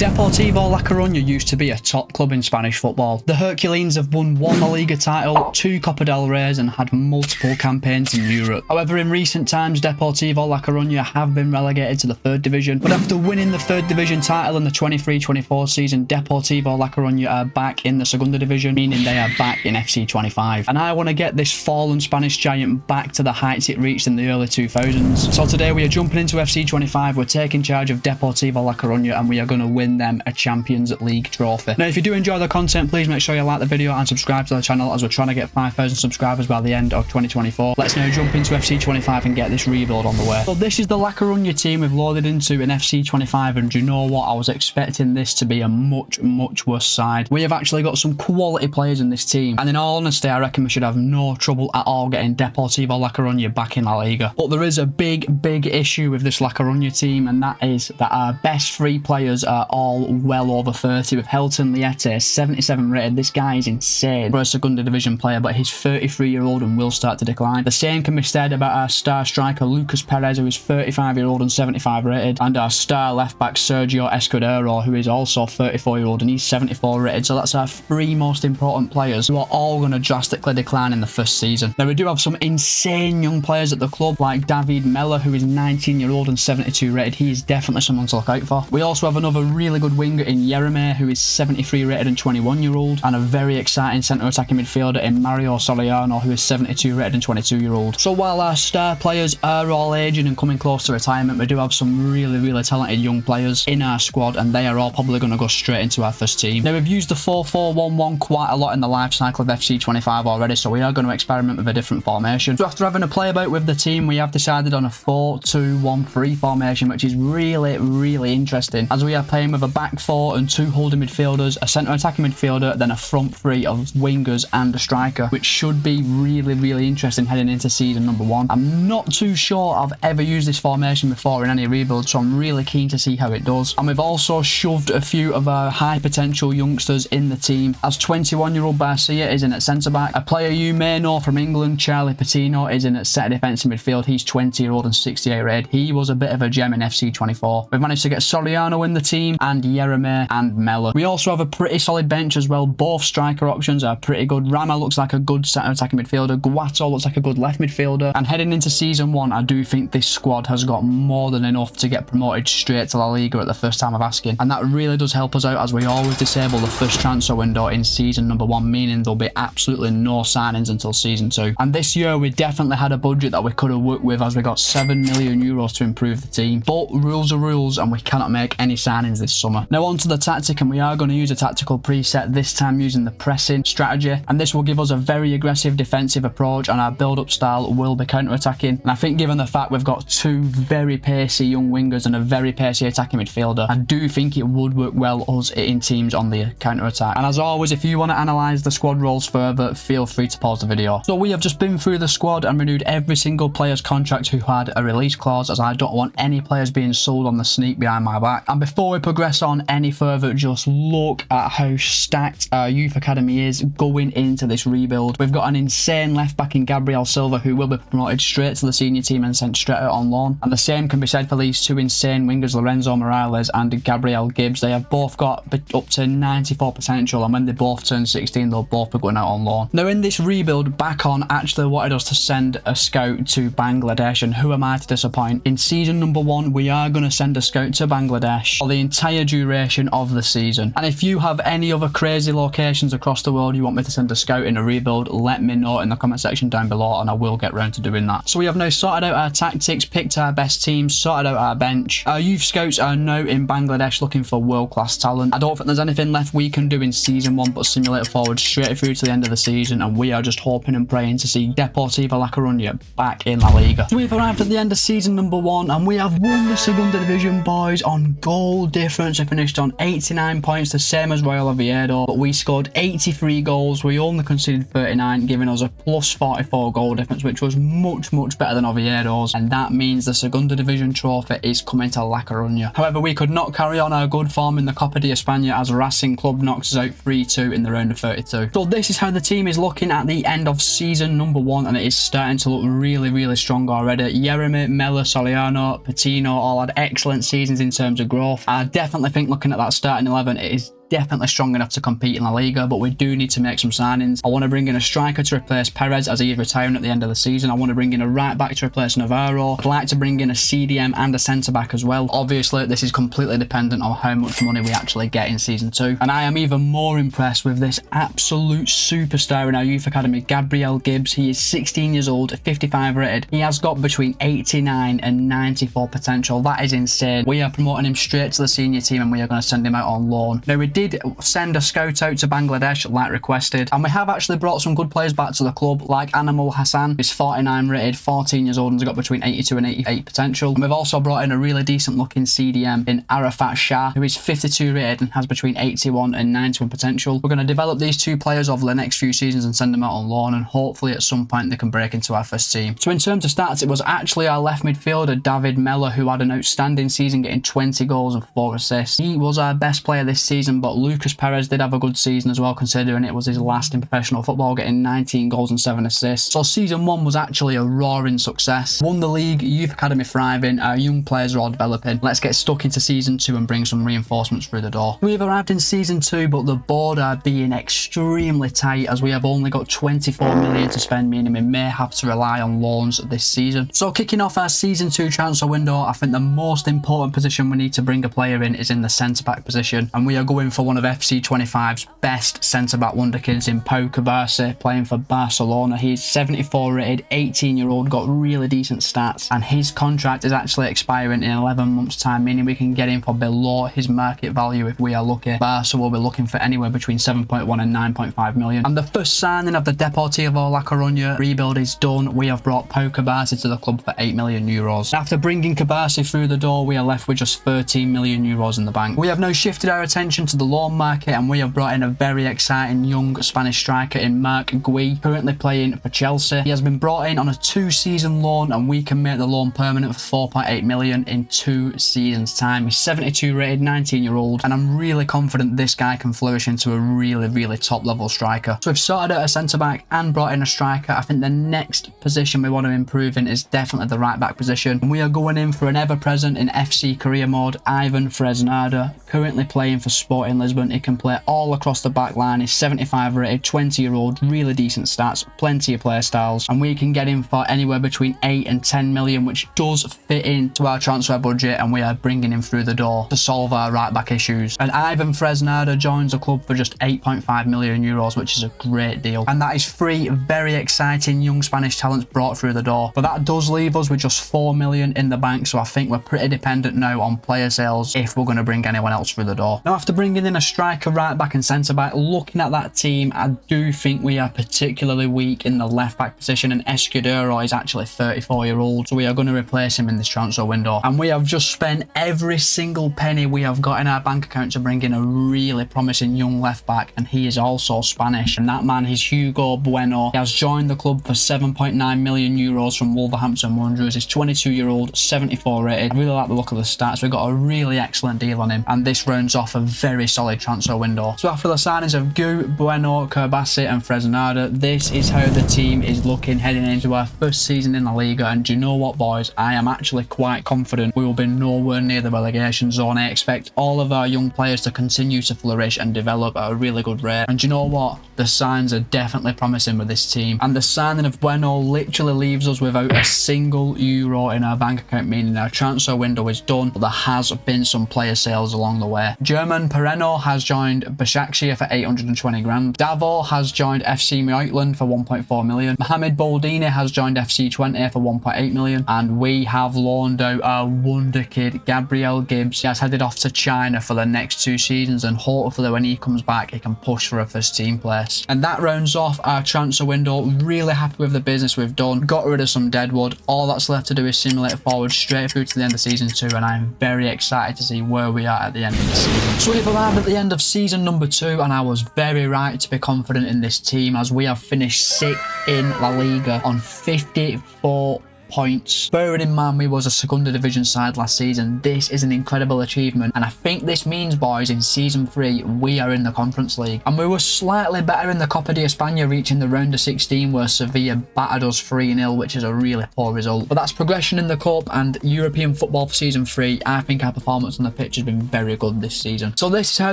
Deportivo La Coruna used to be a top club in Spanish football. The Herculines have won one La Liga title, 2 Copa del Reys and had multiple campaigns in Europe. However, in recent times, Deportivo La Coruna have been relegated to the 3rd Division, but after winning the 3rd Division title in the 23-24 season, Deportivo La Coruna are back in the Segunda Division, meaning they are back in FC25. And I want to get this fallen Spanish giant back to the heights it reached in the early 2000s. So today we are jumping into FC25, we're taking charge of Deportivo La Coruna and we are going to win them a Champions League trophy. Now, if you do enjoy the content, please make sure you like the video and subscribe to the channel, as we're trying to get 5,000 subscribers by the end of 2024. Let's now jump into FC25 and get this rebuild on the way. So this is the La Coruna team we've loaded into in FC25, and do you know what? I was expecting this to be a much worse side. We have actually got some quality players in this team, and in all honesty, I reckon we should have no trouble at all getting Deportivo La Coruna back in La Liga. But there is a big issue with this La Coruna team, and that is that our best 3 players are all well over 30, with Helton Liete 77 rated. This guy is insane for a Segunda Division player, but he's 33-year-old and will start to decline. The same can be said about our star striker Lucas Perez, who is 35-year-old and 75 rated, and our star left back Sergio Escudero, who is also 34-year-old and he's 74 rated. So that's our 3 most important players, who are all going to drastically decline in the first season. Now, we do have some insane young players at the club, like David Mella, who is 19-year-old and 72 rated. He is definitely someone to look out for. We also have another really good winger in Yereme, who is 73 rated and 21-year-old, and a very exciting centre attacking midfielder in Mario Soriano, who is 72 rated and 22-year-old. So while our star players are all aging and coming close to retirement, we do have some really talented young players in our squad, and they are all probably going to go straight into our first team. Now, we've used the 4-4-1-1 quite a lot in the life cycle of FC25 already, so we are going to experiment with a different formation. So after having a play about with the team, we have decided on a 4-2-1-3 formation, which is really interesting, as we are playing with a back 4 and 2 holding midfielders, a centre attacking midfielder, then a front 3 of wingers and a striker, which should be really interesting heading into season number 1. I'm not too sure I've ever used this formation before in any rebuild, so I'm really keen to see how it does. And we've also shoved a few of our high potential youngsters in the team, as 21-year-old Barcia is in at centre back. A player you may know from England, Charlie Patino, is in at centre defensive midfield. He's 20-year-old and 68 rated. He was a bit of a gem in FC24. We've managed to get Soriano in the team, and Yereme and Mella. We also have a pretty solid bench as well. Both striker options are pretty good. Rama looks like a good centre attacking midfielder. Guato looks like a good left midfielder. And heading into season 1, I do think this squad has got more than enough to get promoted straight to La Liga at the first time of asking. And that really does help us out, as we always disable the first transfer window in season number 1, meaning there'll be absolutely no signings until season 2. And this year we definitely had a budget that we could have worked with, as we got 7 million euros to improve the team. But rules are rules, and we cannot make any signings this summer. Now on to the tactic, and we are going to use a tactical preset, this time using the pressing strategy, and this will give us a very aggressive defensive approach, and our build-up style will be counter-attacking. And I think, given the fact we've got 2 very pacey young wingers and a very pacey attacking midfielder, I do think it would work well us hitting teams on the counter-attack. And as always, if you want to analyse the squad roles further, feel free to pause the video. So we have just been through the squad and renewed every single player's contract who had a release clause, as I don't want any players being sold on the sneak behind my back. And before we progress on any further, just look at how stacked our youth academy is going into this rebuild. We've got an insane left back in Gabriel Silva, who will be promoted straight to the senior team and sent straight out on loan. And the same can be said for these 2 insane wingers, Lorenzo Morales and Gabriel Gibbs. They have both got up to 94 potential, and when they both turn 16, they'll both be going out on loan. Now, in this rebuild, Bakon actually wanted us to send a scout to Bangladesh, and who am I to disappoint? In season number 1, we are going to send a scout to Bangladesh for the entire duration of the season. And if you have any other crazy locations across the world you want me to send a scout in a rebuild, let me know in the comment section down below, and I will get round to doing that. So we have now sorted out our tactics, picked our best teams, sorted out our bench. Our youth scouts are now in Bangladesh looking for world-class talent. I don't think there's anything left we can do in season 1 but simulate forward straight through to the end of the season, and we are just hoping and praying to see Deportivo La Coruna back in La Liga. So we've arrived at the end of season number 1, and we have won the Segunda Division, boys, on goal difference. We finished on 89 points, the same as Royal Oviedo, but we scored 83 goals. We only conceded 39, giving us a plus 44 goal difference, which was much better than Oviedo's, and that means the Segunda Division trophy is coming to La Coruna. However, we could not carry on our good form in the Copa de España, as Racing Club knocks us out 3-2 in the round of 32. So this is how the team is looking at the end of season number 1, and it is starting to look really strong already. Yereme, Mella, Soriano, Patino all had excellent seasons in terms of growth. Our definitely think looking at that starting 11, it is definitely strong enough to compete in La Liga, but we do need to make some signings. I want to bring in a striker to replace Perez as he is retiring at the end of the season. I want to bring in a right back to replace Navarro. I'd like to bring in a CDM and a centre back as well. Obviously, this is completely dependent on how much money we actually get in season 2. And I am even more impressed with this absolute superstar in our youth academy, Gabriel Gibbs. He is 16 years old, 55 rated. He has got between 89 and 94 potential. That is insane. We are promoting him straight to the senior team and we are going to send him out on loan. Now, we did send a scout out to Bangladesh like requested, and we have actually brought some good players back to the club, like Animal Hassan. He's 49 rated, 14 years old, and has got between 82 and 88 potential. And we've also brought in a really decent looking CDM in Arafat Shah, who is 52 rated and has between 81 and 91 potential. We're going to develop these two players over the next few seasons and send them out on loan, and hopefully at some point they can break into our first team. So in terms of stats, it was actually our left midfielder David Mellor who had an outstanding season, getting 20 goals and 4 assists. He was our best player this season, but Lucas Perez did have a good season as well, considering it was his last in professional football, getting 19 goals and 7 assists. So season 1 was actually a roaring success. Won the league, youth academy thriving, our young players are all developing. Let's get stuck into season 2 and bring some reinforcements through the door. We've arrived in season 2, but the board are being extremely tight as we have only got 24 million to spend, meaning we may have to rely on loans this season. So kicking off our season 2 transfer window, I think the most important position we need to bring a player in is in the centre back position, and we are going for one of FC25's best centre-back wonderkids in Pau Cabasi, playing for Barcelona. He's 74 rated, 18-year-old, got really decent stats, and his contract is actually expiring in 11 months' time, meaning we can get him for below his market value if we are lucky. Barca will be looking for anywhere between 7.1 and 9.5 million. And the first signing of the Deportivo La Coruna rebuild is done. We have brought Pau Cabasi to the club for 8 million euros. After bringing Cabasi through the door, we are left with just 13 million euros in the bank. We have now shifted our attention to the loan market, and we have brought in a very exciting young Spanish striker in Marc Gui, currently playing for Chelsea. He has been brought in on a 2-season loan, and we can make the loan permanent for 4.8 million in 2 seasons time. He's 72 rated, 19-year-old, and I'm really confident this guy can flourish into a really top level striker. So we've sorted out a centre back and brought in a striker. I think the next position we want to improve in is definitely the right back position, and we are going in for an ever-present in FC career mode, Ivan Fresnada, currently playing for Sporting Lisbon. He can play all across the back line. He's 75 rated, 20-year-old, really decent stats, plenty of play styles, and we can get him for anywhere between 8 and 10 million, which does fit into our transfer budget, and we are bringing him through the door to solve our right back issues. And Ivan Fresnada joins the club for just 8.5 million euros, which is a great deal, and that is 3 very exciting young Spanish talents brought through the door. But that does leave us with just 4 million in the bank, so I think we're pretty dependent now on player sales if we're going to bring anyone else through the door. Now, after bringing in a striker, right back and centre back, looking at that team, I do think we are particularly weak in the left back position, and Escudero is actually 34-year-old, so we are going to replace him in this transfer window. And we have just spent every single penny we have got in our bank account to bring in a really promising young left back, and he is also Spanish, and that man is Hugo Bueno. He has joined the club for 7.9 million euros from Wolverhampton Wanderers. He's 22-year-old, 74 rated. I really like the look of the stats. We got a really excellent deal on him, and this rounds off a very solid transfer window. So after the signings of Gu, Bueno, Cabasi and Fresnada, this is how the team is looking heading into our first season in La Liga. And do you know what, boys? I am actually quite confident we will be nowhere near the relegation zone. I expect all of our young players to continue to flourish and develop at a really good rate. And do you know what? The signs are definitely promising with this team. And the signing of Bueno literally leaves us without a single euro in our bank account, meaning our transfer window is done, but there has been some player sales along the way. German Pereno has joined Başakşehir for 820 grand. Davo has joined FC Midtjylland for 1.4 million. Mohamed Boldini has joined FC20 for 1.8 million. And we have loaned out our wonder kid, Gabriel Gibbs. He has headed off to China for the next 2 seasons, and hopefully when he comes back, he can push for a first team place. And that rounds off our transfer window. Really happy with the business we've done. Got rid of some deadwood. All that's left to do is simulate forward straight through to the end of season 2, and I'm very excited to see where we are at the end of the season. So we've arrived at the end of season number 2, and I was very right to be confident in this team, as we have finished 6th in La Liga on 54 points. Bearing in mind we was a Segunda Division side last season, this is an incredible achievement, and I think this means, boys, in season 3 we are in the Conference League. And we were slightly better in the Copa de España, reaching the round of 16 where Sevilla battered us 3-0, which is a really poor result. But that's progression in the Cup and European football for season 3. I think our performance on the pitch has been very good this season. So this is how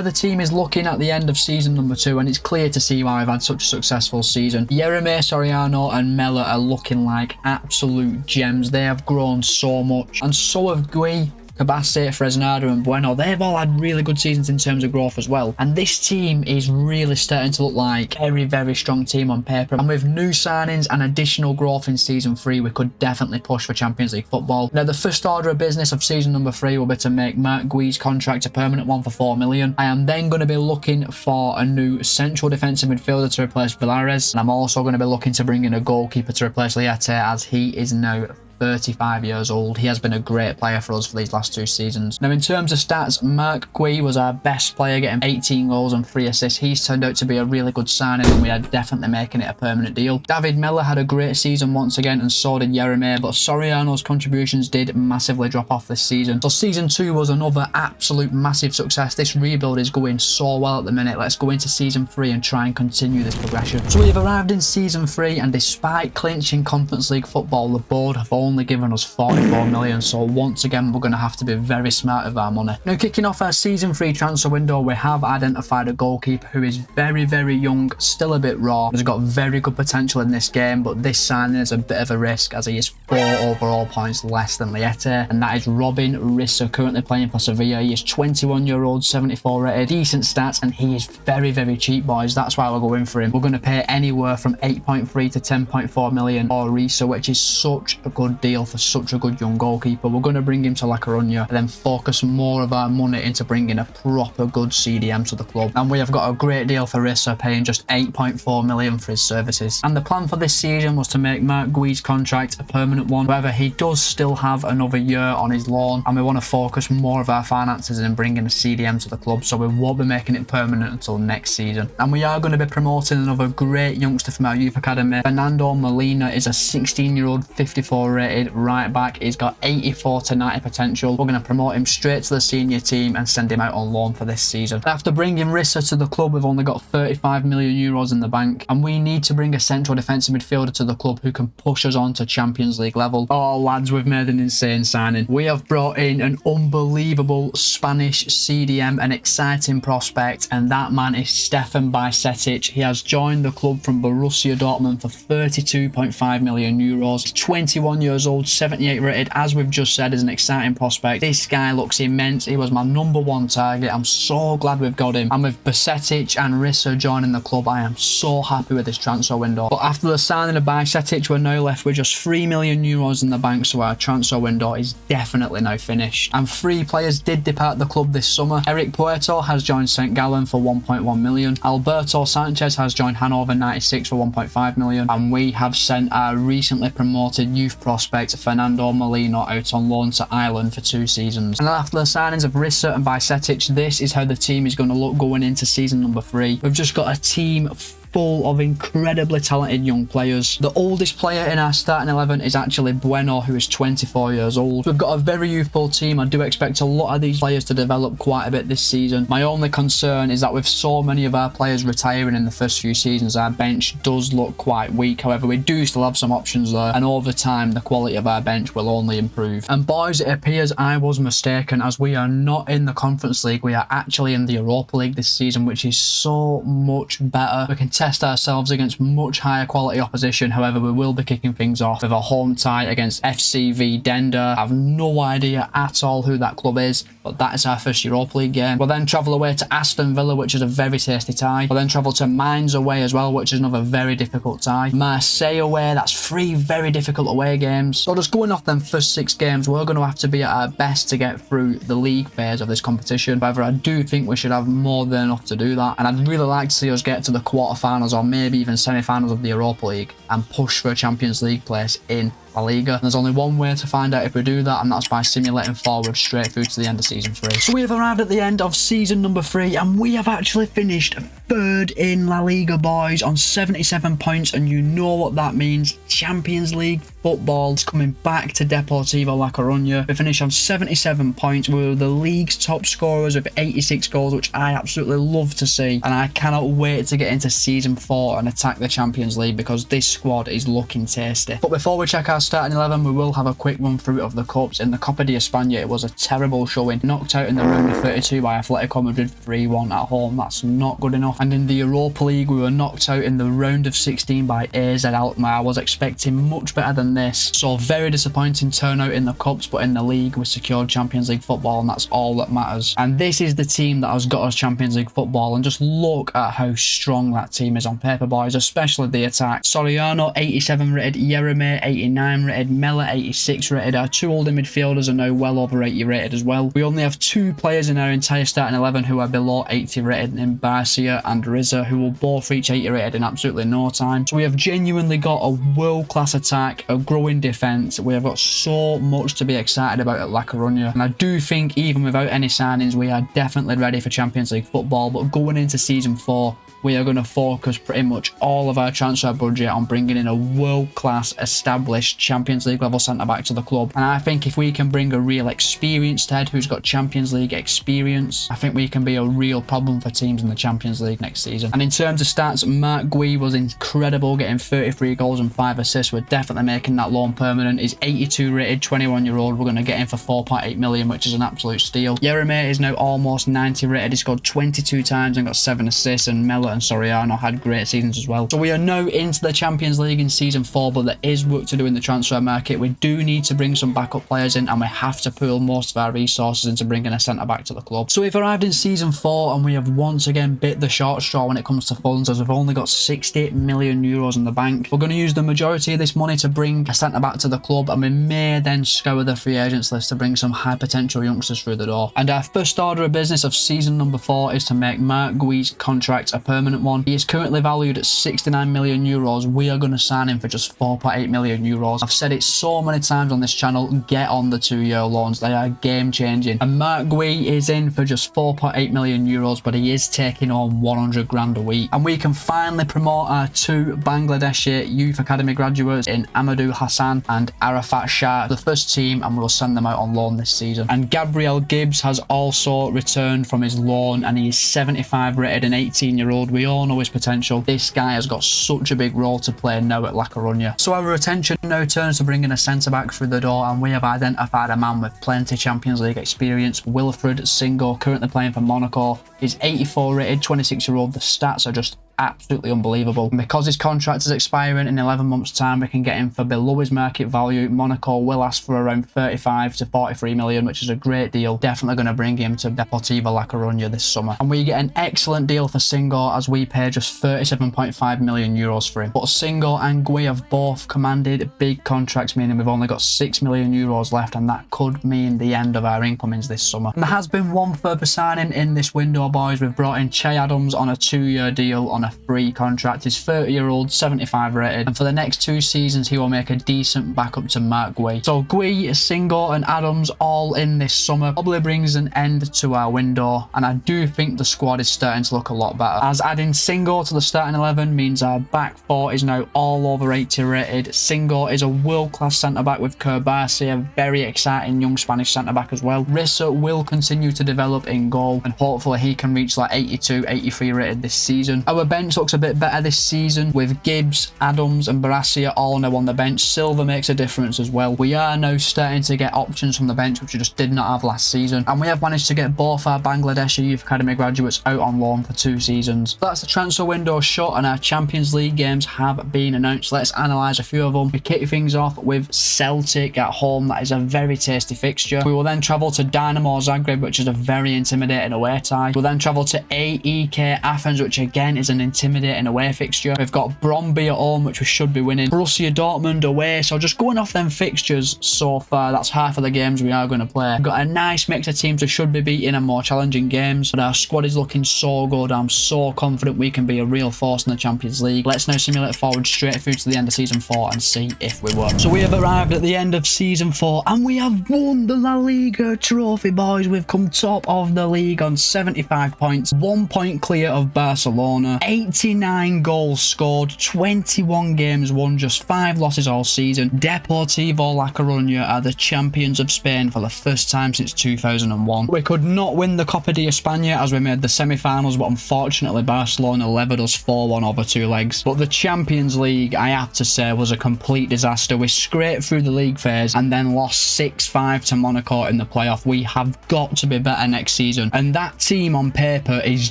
the team is looking at the end of season number 2, and it's clear to see why we've had such a successful season. Yeremy, Soriano and Mella are looking like absolute gems. They have grown so much, and so have Gui, Cabase, Fresnado and Bueno. They've all had really good seasons in terms of growth as well, and this team is really starting to look like a very strong team on paper. And with new signings and additional growth in season 3, we could definitely push for Champions League football. Now the first order of business of season number 3 will be to make Marc Gui's contract a permanent one for 4 million. I am then going to be looking for a new central defensive midfielder to replace Villares, and I'm also going to be looking to bring in a goalkeeper to replace Liete, as he is now 35 years old. He has been a great player for us for these last 2 seasons. Now in terms of stats, Marc Gui was our best player, getting 18 goals and 3 assists. He's turned out to be a really good signing, and we are definitely making it a permanent deal. David Mella had a great season once again, and so did Yeremy, but Soriano's contributions did massively drop off this season. So season 2 was another absolute massive success. This rebuild is going so well at the minute. Let's go into season 3 and try and continue this progression. So we have arrived in season 3, and despite clinching Conference League football, the board have only given us 44 million, so once again we're going to have to be very smart with our money. Now kicking off our season 3 transfer window, we have identified a goalkeeper who is very young, still a bit raw, has got very good potential in this game, but this signing is a bit of a risk as he is 4 overall points less than Liete, and that is Robin Rissa, currently playing for Sevilla. He is 21-year-old, 74 rated, decent stats, and he is very cheap, boys. That's why we're going for him. We're going to pay anywhere from 8.3 to 10.4 million for Rissa, which is such a good deal for such a good young goalkeeper. We're going to bring him to La Coruna and then focus more of our money into bringing a proper good CDM to the club. And we have got a great deal for Rissa, paying just 8.4 million for his services. And the plan for this season was to make Marc Gui's contract a permanent one. However, he does still have another year on his loan, and we want to focus more of our finances in bringing a CDM to the club, so we won't be making it permanent until next season. And we are going to be promoting another great youngster from our youth academy. Fernando Molina is a 16-year-old, 54 rated right back. He's got 84 to 90 potential. We're going to promote him straight to the senior team and send him out on loan for this season. After bringing Rissa to the club, we've only got 35 million euros in the bank, and we need to bring a central defensive midfielder to the club who can push us on to Champions League level. Oh lads, we've made an insane signing. We have brought in an unbelievable Spanish CDM, an exciting prospect, and that man is Stefan Bajcetic. He has joined the club from Borussia Dortmund for 32.5 million euros. He's 21 years old, 78 rated, as we've just said, is an exciting prospect. This guy looks immense. He was my #1 target. I'm so glad we've got him. And with Bajcetic and Rissa joining the club, I am so happy with this transfer window. But after the signing of Bajcetic, we're now left with just 3 million euros in the bank, so our transfer window is definitely now finished. And 3 players did depart the club this summer. Eric Puerto has joined St. Gallen for 1.1 million. Alberto Sanchez has joined Hannover 96 for 1.5 million. And we have sent our recently promoted youth prospect Fernando Molina out on loan to Ireland for 2 seasons. And after the signings of Rissa and Bajcetic, this is how the team is going to look going into season number 3. We've just got a team full of incredibly talented young players. The oldest player in our starting 11 is actually Bueno, who is 24 years old. We've got a very youthful team. I do expect a lot of these players to develop quite a bit this season. My only concern is that with so many of our players retiring in the first few seasons, our bench does look quite weak. However, we do still have some options there, and over time the quality of our bench will only improve. And boys, it appears I was mistaken, as we are not in the Conference League. We are actually in the Europa League this season, which is so much better. We can test ourselves against much higher quality opposition. However, we will be kicking things off with a home tie against FCV Dender. I have no idea at all who that club is, but that is our first Europa League game. We'll then travel away to Aston Villa, which is a very tasty tie. We'll then travel to Mainz away as well, which is another very difficult tie. Marseille away, that's 3 very difficult away games. So just going off them first 6 games, we're going to have to be at our best to get through the league phase of this competition. However, I do think we should have more than enough to do that, and I'd really like to see us get to the quarterfinals or maybe even semi-finals of the Europa League and push for a Champions League place in La Liga. There's only one way to find out if we do that, and that's by simulating forward straight through to the end of season 3. So we have arrived at the end of season number 3, and we have actually finished 3rd in La Liga, boys, on 77 points, and you know what that means: Champions League football. It's coming back to Deportivo La Coruna. We finished on 77 points. We were the league's top scorers with 86 goals, which I absolutely love to see. And I cannot wait to get into season 4 and attack the Champions League because this squad is looking tasty. But before we check our starting 11, we will have a quick run through of the cups. In the Copa de España, it was a terrible showing. Knocked out in the round of 32 by Atletico Madrid 3-1 at home. That's not good enough. And in the Europa League, we were knocked out in the round of 16 by AZ Alkmaar. I was expecting much better than this. So very disappointing turnout in the cups, but in the league we secured Champions League football, and that's all that matters. And this is the team that has got us Champions League football, and just look at how strong that team is on paper, boys, especially the attack. Soriano 87 rated, Yereme 89 rated, Mela 86 rated. Our two older midfielders are now well over 80 rated as well. We only have 2 players in our entire starting 11 who are below 80 rated, in Barcia and Rizza, who will both reach 80 rated in absolutely no time. So we have genuinely got a world-class attack, a growing defence. We have got so much to be excited about at La Coruna, and I do think even without any signings we are definitely ready for Champions League football. But going into season 4, we are going to focus pretty much all of our transfer budget on bringing in a world-class established Champions League level centre-back to the club. And I think if we can bring a real experienced head who's got Champions League experience, I think we can be a real problem for teams in the Champions League next season. And in terms of stats, Marc Gui was incredible, getting 33 goals and 5 assists. We're definitely making that loan permanent. He's 82 rated, 21-year-old. We're going to get him for 4.8 million, which is an absolute steal. Yereme is now almost 90 rated. He scored 22 times and got 7 assists, and Mela and Soriano had great seasons as well. So we are now into the Champions League in season 4, but there is work to do in the transfer market. We do need to bring some backup players in, and we have to pool most of our resources into bringing a centre back to the club. So we've arrived in season 4 and we have once again bit the short straw when it comes to funds, as we've only got 60 million euros in the bank. We're going to use the majority of this money to bring a centre back to the club, and we may then scour the free agents list to bring some high potential youngsters through the door. And our first order of business of season number 4 is to make Marc Gui's contract a permanent one. He is currently valued at 69 million euros. We are going to sign him for just 4.8 million euros. I've said it so many times on this channel, get on the 2-year loans. They are game changing. And Marc Gui is in for just 4.8 million euros, but he is taking on 100 grand a week. And we can finally promote our 2 Bangladeshi youth academy graduates in Amadou Hassan and Arafat Shah to the first team, and we'll send them out on loan this season. And Gabriel Gibbs has also returned from his loan, and he is 75 rated, an 18-year-old. We all know his potential. This guy has got such a big role to play now at La Coruna. So our attention now turns to bringing a centre-back through the door, and we have identified a man with plenty Champions League experience. Wilfried Singo, currently playing for Monaco. He's 84 rated, 26-year-old. The stats are just absolutely unbelievable. And because his contract is expiring in 11 months time, we can get him for below his market value. Monaco will ask for around 35 to 43 million, which is a great deal. Definitely going to bring him to Deportivo La Coruna this summer. And we get an excellent deal for Singo, as we pay just 37.5 million euros for him. But Singo and Gui have both commanded big contracts, meaning we've only got 6 million euros left, and that could mean the end of our incomings this summer. And there has been one further signing in this window, boys. We've brought in Che Adams on a 2-year deal on a free contract. He's 30-year-old, 75 rated, and for the next 2 seasons he will make a decent backup to Marc Gui. So Gui, Singo and Adams all in this summer probably brings an end to our window, and I do think the squad is starting to look a lot better, as adding Singo to the starting 11 means our back 4 is now all over 80 rated. Singo is a world-class centre-back with Barcia, a very exciting young Spanish centre-back as well. Rissa will continue to develop in goal, and hopefully he can reach like 82, 83 rated this season. Our bench looks a bit better this season with Gibbs, Adams and Barcia all now on the bench. Silva makes a difference as well. We are now starting to get options from the bench, which we just did not have last season, and we have managed to get both our Bangladeshi youth academy graduates out on loan for 2 seasons. So that's the transfer window shut, and our Champions League games have been announced. Let's analyse a few of them. We kick things off with Celtic at home. That is a very tasty fixture. We will then travel to Dynamo Zagreb, which is a very intimidating away tie. We'll then travel to AEK Athens, which again is an intimidating away fixture. We've got Brøndby at home, which we should be winning. Borussia Dortmund away. So just going off them fixtures so far, that's half of the games we are going to play. We've got a nice mix of teams we should be beating and more challenging games, but our squad is looking so good. I'm so confident we can be a real force in the Champions League. Let's now simulate forward straight through to the end of season 4 and see if we won. So we have arrived at the end of season 4 and we have won the La Liga trophy, boys. We've come top of the league on 75 points, 1 point clear of Barcelona, 89 goals scored, 21 games won, just 5 losses all season. Deportivo La Coruna are the champions of Spain for the first time since 2001. We could not win the Copa de España as we made the semi-finals, but unfortunately Barcelona levered us 4-1 over 2 legs. But the Champions League, I have to say, was a complete disaster. We scraped through the league phase and then lost 6-5 to Monaco in the playoff. We have got to be better next season, and that team on paper is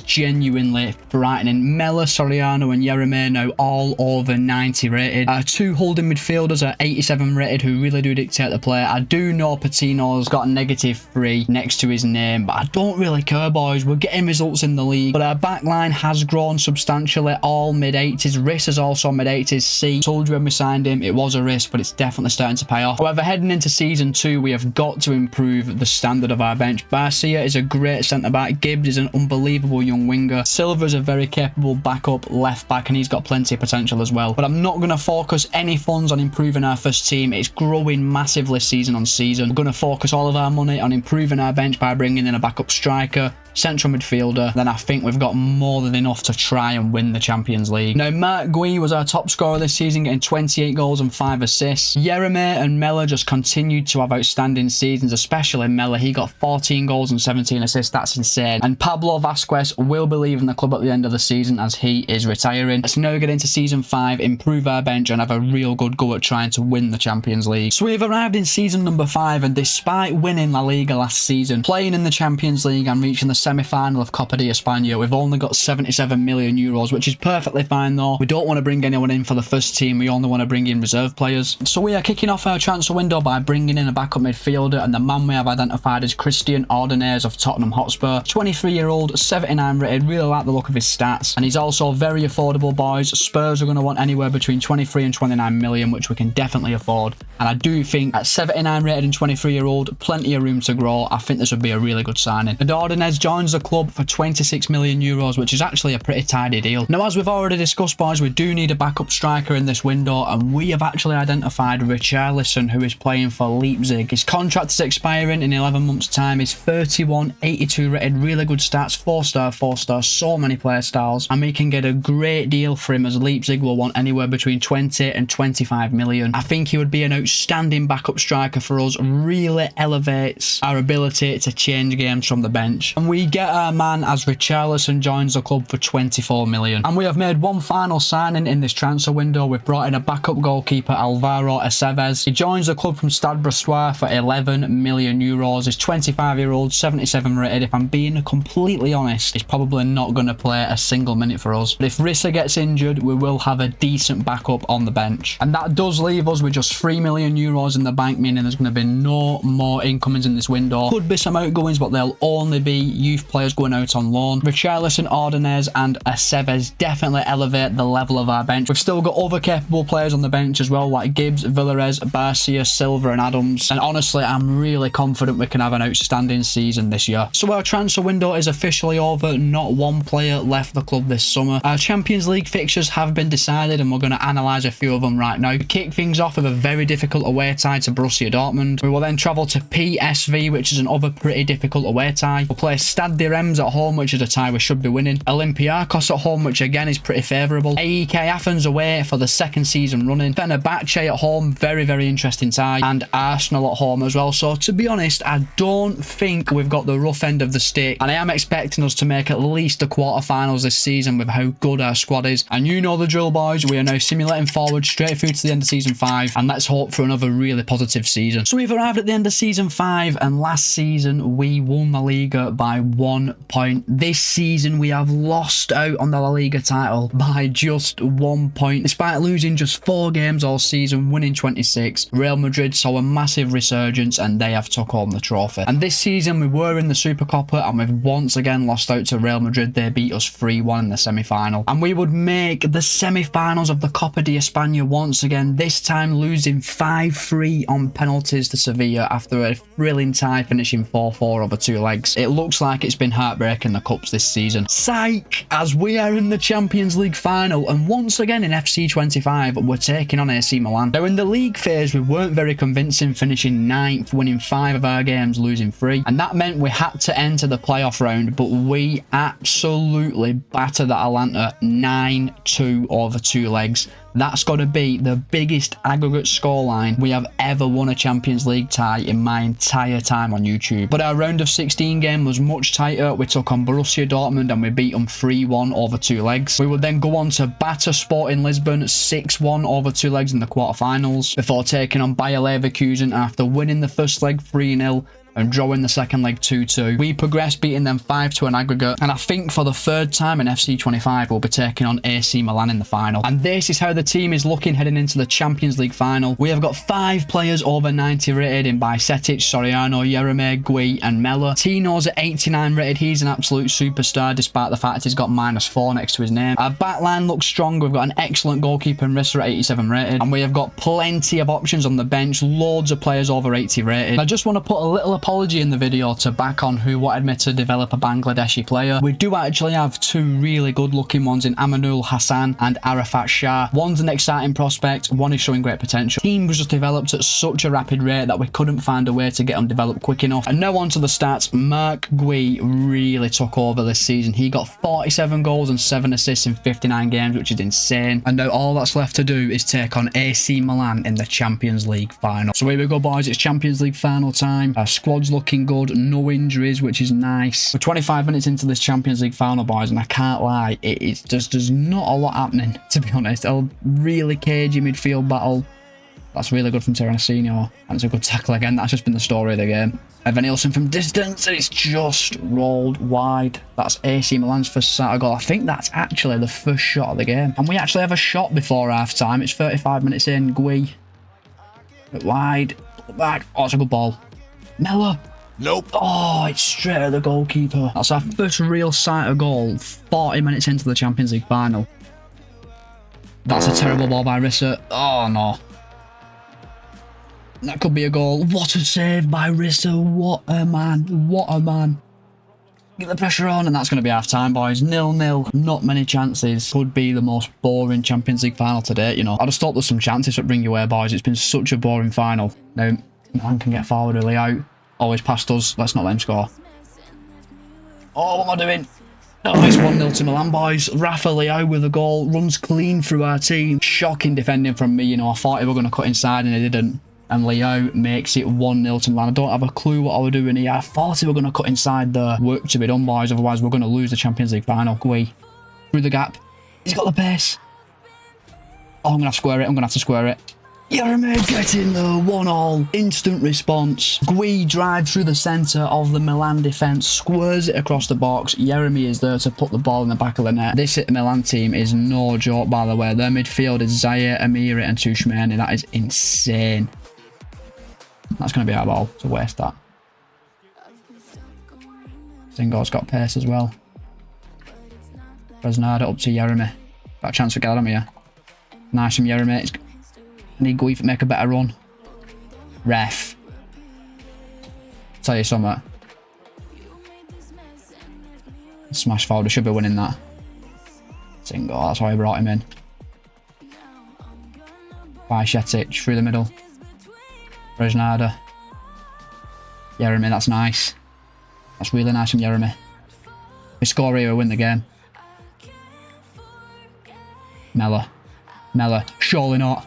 genuinely frightening. Mella, Soriano and Yeremeno all over 90 rated. Our 2 holding midfielders are 87 rated, who really do dictate the play. I do know Patino's got a -3 next to his name, but I don't really care, boys. We're getting results in the league. But our backline has grown substantially, all mid-80s. Riss is also mid-80s. C, told you when we signed him, it was a risk, but it's definitely starting to pay off. However, heading into season 2, we have got to improve the standard of our bench. Barcia is a great centre-back. Gibbs is an unbelievable young winger. Silva is a very capable backup left-back, and he's got plenty of potential as well. But I'm not going to focus any funds on improving our first team. It's growing massively season on season. We're going to focus all of our money on improving our bench by bringing in a backup striker, central midfielder. Then I think we've got more than enough to try and win the Champions League. Now, Marc Gui was our top scorer this season, getting 28 goals and 5 assists. Yereme and Mella just continued to have outstanding seasons, especially Mella. He got 14 goals and 17 assists. That's insane. And Pablo Vasquez will be leaving the club at the end of the season as he is retiring. Let's now get into season 5, improve our bench, and have a real good go at trying to win the Champions League. So we've arrived in season number 5, and despite winning La Liga last season, playing in the Champions League and reaching the semi-final of Copa de España, we've only got 77 million euros, which is perfectly fine though. We don't want to bring anyone in for the first team, we only want to bring in reserve players. So we are kicking off our transfer window by bringing in a backup midfielder, and the man we have identified is Christian Ordonez of Tottenham Hotspur. 23-year-old, 79 rated, really like the look of his stats, and he's also very affordable, boys. Spurs are going to want anywhere between 23 and 29 million, which we can definitely afford, and I do think at 79 rated and 23-year-old, plenty of room to grow. I think this would be a really good signing. And Ordonez joins the club for 26 million euros, which is actually a pretty tidy deal. Now, as we've already discussed, boys, we do need a backup striker in this window, and we have actually identified Richarlison, who is playing for Leipzig. His contract is expiring in 11 months' time. He's 31, 82 rated, really good stats, 4-star, 4-star, so many player styles, and we can get a great deal for him, as Leipzig will want anywhere between 20 and 25 million. I think he would be an outstanding backup striker for us, really elevates our ability to change games from the bench. And we get our man as Richarlison joins the club for 24 million. And we have made one final signing in this transfer window. We've brought in a backup goalkeeper, Alvaro Aceves. He joins the club from Stade Brestois for 11 million euros. He's 25-year-old, 77 rated. If I'm being completely honest, he's probably not going to play a single minute for us. But if Rissa gets injured, we will have a decent backup on the bench. And that does leave us with just 3 million euros in the bank, meaning there's going to be no more incomings in this window. Could be some outgoings, but they'll only be youth players going out on loan. Richarlison, Ordonez and Aceves definitely elevate the level of our bench. We've still got other capable players on the bench as well, like Gibbs, Villarez, Barcia, Silva and Adams. And honestly, I'm really confident we can have an outstanding season this year. So our transfer window is officially over. Not one player left the club this summer. Our Champions League fixtures have been decided, and we're going to analyse a few of them right now. We kick things off with a very difficult away tie to Borussia Dortmund. We will then travel to PSV, which is another pretty difficult away tie. We'll play Stade de Reims at home, which is a tie we should be winning. Olympiacos at home, which again is pretty favourable. AEK Athens away for the second season running. Fenerbahce at home, very, very interesting tie. And Arsenal at home as well. So to be honest, I don't think we've got the rough end of the stick, and I am expecting us to make at least the quarterfinals this season with how good our squad is. And you know the drill, boys. We are now simulating forward straight through to the end of season 5, and let's hope for another really positive season. So we've arrived at the end of season 5, and last season we won the Liga by 1 point. This season we have lost out on the La Liga title by just 1 point, despite losing just 4 games all season, winning 26. Real Madrid saw a massive resurgence, and they have took home the trophy. And this season we were in the Supercopa, and we've once again lost out to Real Madrid. They beat us 3-1 in the semi-final, and we would make the semi-finals of the Copa de España once again, this time losing 5-3 on penalties to Sevilla after a thrilling tie, finishing 4-4 over 2 legs. It looks like it's been heartbreaking the cups this season. Psych, as we are in the Champions League final, and once again in FC25 we're taking on AC Milan. Now in the league phase we weren't very convincing, finishing 9th, winning 5 of our games, losing 3, and that meant we had to enter the playoff round, but we absolutely battered the Atalanta 9-2 over 2 legs. That's got to be the biggest aggregate scoreline we have ever won a Champions League tie in my entire time on YouTube. But our round of 16 game was much tighter. We took on Borussia Dortmund and we beat them 3-1 over 2 legs. We would then go on to batter Sporting Lisbon 6-1 over 2 legs in the quarterfinals, before taking on Bayer Leverkusen after winning the first leg 3-0 and drawing the second leg 2-2. We progressed, beating them 5-2 in aggregate, and I think for the 3rd time in FC25 we'll be taking on AC Milan in the final. And this is how the team is looking heading into the Champions League final. We have got 5 players over 90 rated in Bajcetic, Soriano, Jeremy, Gui and Mella. Tino's at 89 rated. He's an absolute superstar despite the fact he's got -4 next to his name. Our backline looks strong. We've got an excellent goalkeeper in Rissa at 87 rated, and we have got plenty of options on the bench, loads of players over 80 rated. I just want to put a little apology in the video to back on who wanted me to develop a Bangladeshi player. We do actually have 2 really good looking ones in Aminul Hassan and Arafat Shah. One's an exciting prospect, one is showing great potential. The team was just developed at such a rapid rate that we couldn't find a way to get them developed quick enough. And now on to the stats. Mark Gui really took over this season. He got 47 goals and 7 assists in 59 games, which is insane. And now all that's left to do is take on AC Milan in the Champions League final. So here we go, boys. It's Champions League final time. Our squad's looking good, no injuries, which is nice. We're 25 minutes into this Champions League final, boys, and I can't lie, it's just, there's not a lot happening, to be honest. A really cagey midfield battle. That's really good from Terracino, and it's a good tackle again. That's just been the story of the game. Evan Nielsen from distance, and it's just rolled wide. That's AC Milan's first Saturday goal. I think that's actually the first shot of the game, and we actually have a shot before half time. It's 35 minutes in. Gui wide, back. Oh, it's a good ball. Mella. Nope. Oh, it's straight at the goalkeeper. That's our first real sight of goal 40 minutes into the Champions League final. That's a terrible ball by Rissa. Oh, no. That could be a goal. What a save by Rissa. What a man. What a man. Get the pressure on, and that's going to be half-time, boys. 0-0. Not many chances. Could be the most boring Champions League final to date, you know. I'd have thought there's some chances to bring you away, boys. It's been such a boring final. Now, man can get forward really out. Always past us. Let's not let him score. Oh, what am I doing? Oh, it's 1-0 to Milan, boys. Rafa Leao with a goal. Runs clean through our team. Shocking defending from me, you know. I thought he were going to cut inside and he didn't. And Leao makes it 1-0 to Milan. I don't have a clue what I was doing here. I thought he were going to cut inside there. Work to be done, boys. Otherwise, we're going to lose the Champions League final. Gui. Through the gap. He's got the pace. Oh, I'm going to have to square it. I'm going to have to square it. Jeremy getting the 1-1. Instant response. Gui drives through the centre of the Milan defence, squares it across the box. Jeremy is there to put the ball in the back of the net. This Milan team is no joke, by the way. Their midfield is Zaire, Amiri and Tushmani. That is insane. That's going to be our ball. It's a waste, that. Zingo's got pace as well. Resnada up to Jeremy. Got a chance to get him here. Nice from Jeremy. I need Gui to make a better run. Ref. Tell you something. Smash forward. We should be winning that. Zingo. That's why I brought him in. Bajcetic through the middle. Resnada. Jeremy. That's nice. That's really nice from Jeremy. If we score here, we win the game. Mella. Mella. Surely not.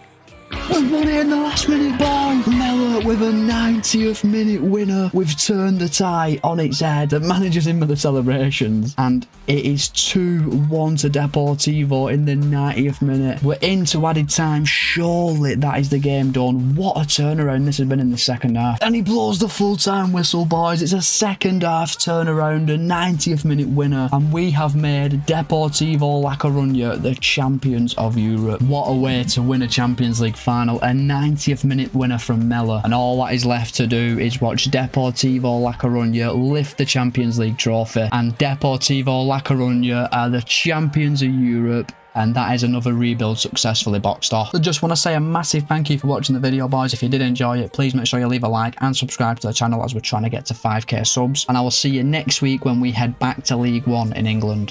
We've won it in the last minute, boys. Mella with a 90th minute winner. We've turned the tie on its head. The manager's in with the celebrations. And it is 2-1 to Deportivo in the 90th minute. We're into added time. Surely that is the game done. What a turnaround this has been in the second half. And he blows the full-time whistle, boys. It's a second half turnaround, a 90th minute winner. And we have made Deportivo La Coruna the champions of Europe. What a way to win a Champions League final. A 90th minute winner from Mella, and all that is left to do is watch Deportivo La Coruna lift the Champions League trophy, and Deportivo La Coruna are the champions of Europe, and that is another rebuild successfully boxed off. I just want to say a massive thank you for watching the video, boys. If you did enjoy it, please make sure you leave a like and subscribe to the channel as we're trying to get to 5k subs, and I will see you next week when we head back to League One in England.